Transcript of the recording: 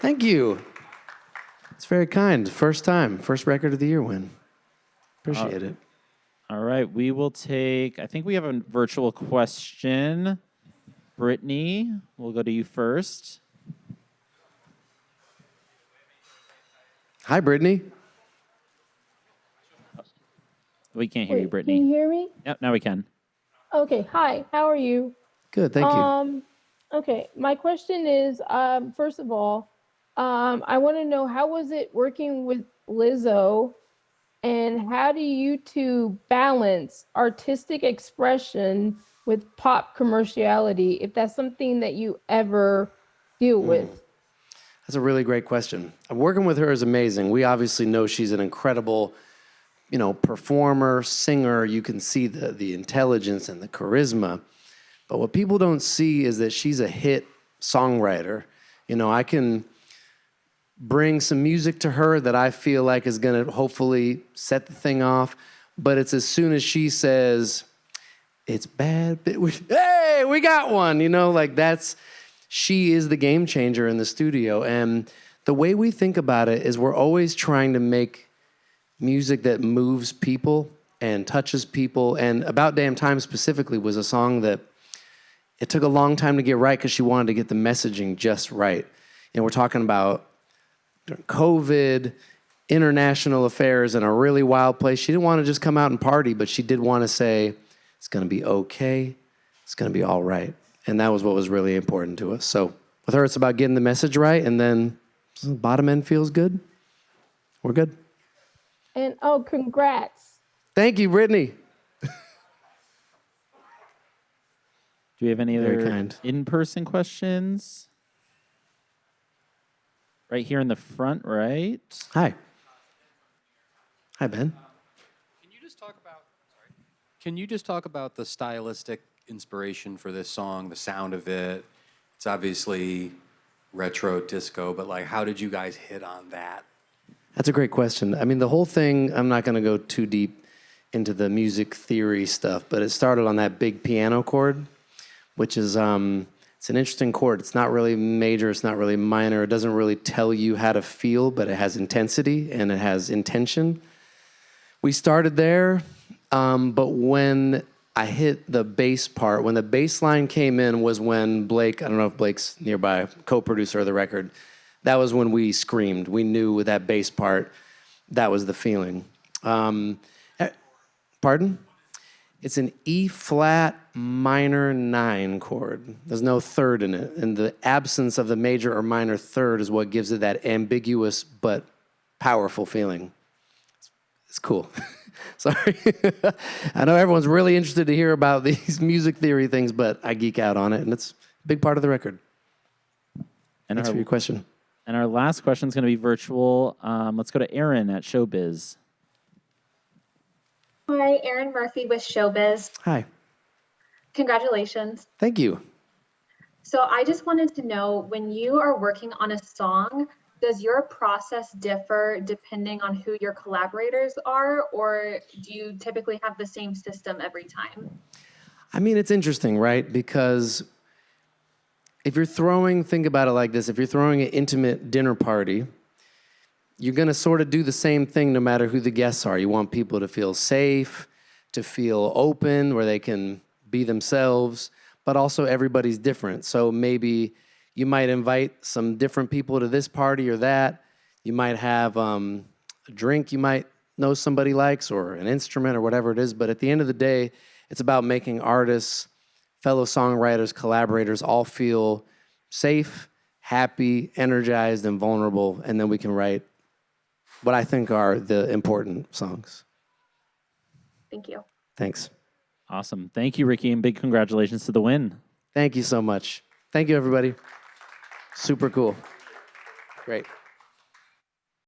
Thank you. It's very kind. First time, first record of the year win. Appreciate it. All right, we will take, I think we have a virtual question. Brittany, we'll go to you first. Hi, Brittany. We can't hear you, Brittany. Can you hear me? Yep, now we can. Okay, hi, how are you? Good, thank you. Okay, my question is, first of all, I want to know how was it working with Lizzo, and how do you two balance artistic expression with pop commerciality, if that's something that you ever deal with? That's a really great question. Working with her is amazing. We obviously know she's an incredible, performer, singer. You can see the intelligence and the charisma. But what people don't see is that she's a hit songwriter. I can bring some music to her that I feel like is going to hopefully set the thing off. But it's as soon as she says, it's bad, hey, we got one, she is the game changer in the studio. And the way we think about it is we're always trying to make music that moves people and touches people. And About Damn Time specifically was a song that it took a long time to get right because she wanted to get the messaging just right. We're talking about COVID, international affairs in a really wild place. She didn't want to just come out and party, but she did want to say, it's going to be okay. It's going to be all right. And that was what was really important to us. So with her, it's about getting the message right. And then the bottom end feels good. We're good. And congrats. Thank you, Brittany. Do we have any other in-person questions? Right here in the front, right? Hi. Hi, Ben. Can you just talk about the stylistic inspiration for this song, the sound of it? It's obviously retro disco, but how did you guys hit on that? That's a great question. I mean, the whole thing, I'm not going to go too deep into the music theory stuff, but it started on that big piano chord, which is, it's an interesting chord. It's not really major, it's not really minor. It doesn't really tell you how to feel, but it has intensity and it has intention. We started there, but when I hit the bass part, when the bass line came in was when Blake, I don't know if Blake's nearby, co-producer of the record, that was when we screamed. We knew with that bass part, that was the feeling. Pardon? It's an E-flat minor 9 chord. There's no third in it. And the absence of the major or minor third is what gives it that ambiguous but powerful feeling. It's cool. Sorry. I know everyone's really interested to hear about these music theory things, but I geek out on it, and it's a big part of the record. And thanks for your question. And our last question is going to be virtual. Let's go to Aaron at Showbiz. Hi, Erin Murphy with Showbiz. Hi. Congratulations. Thank you. So I just wanted to know, when you are working on a song, does your process differ depending on who your collaborators are, or do you typically have the same system every time? I mean, it's interesting, right? Because if you're think about it like this, if you're throwing an intimate dinner party, you're going to sort of do the same thing no matter who the guests are. You want people to feel safe, to feel open, where they can be themselves, but also everybody's different. So maybe you might invite some different people to this party or that. You might have a drink you might know somebody likes, or an instrument, or whatever it is. But at the end of the day, it's about making artists, fellow songwriters, collaborators all feel safe, happy, energized, and vulnerable. And then we can write what I think are the important songs. Thank you. Thanks. Awesome. Thank you, Ricky, and big congratulations to the win. Thank you so much. Thank you, everybody. Super cool. Great.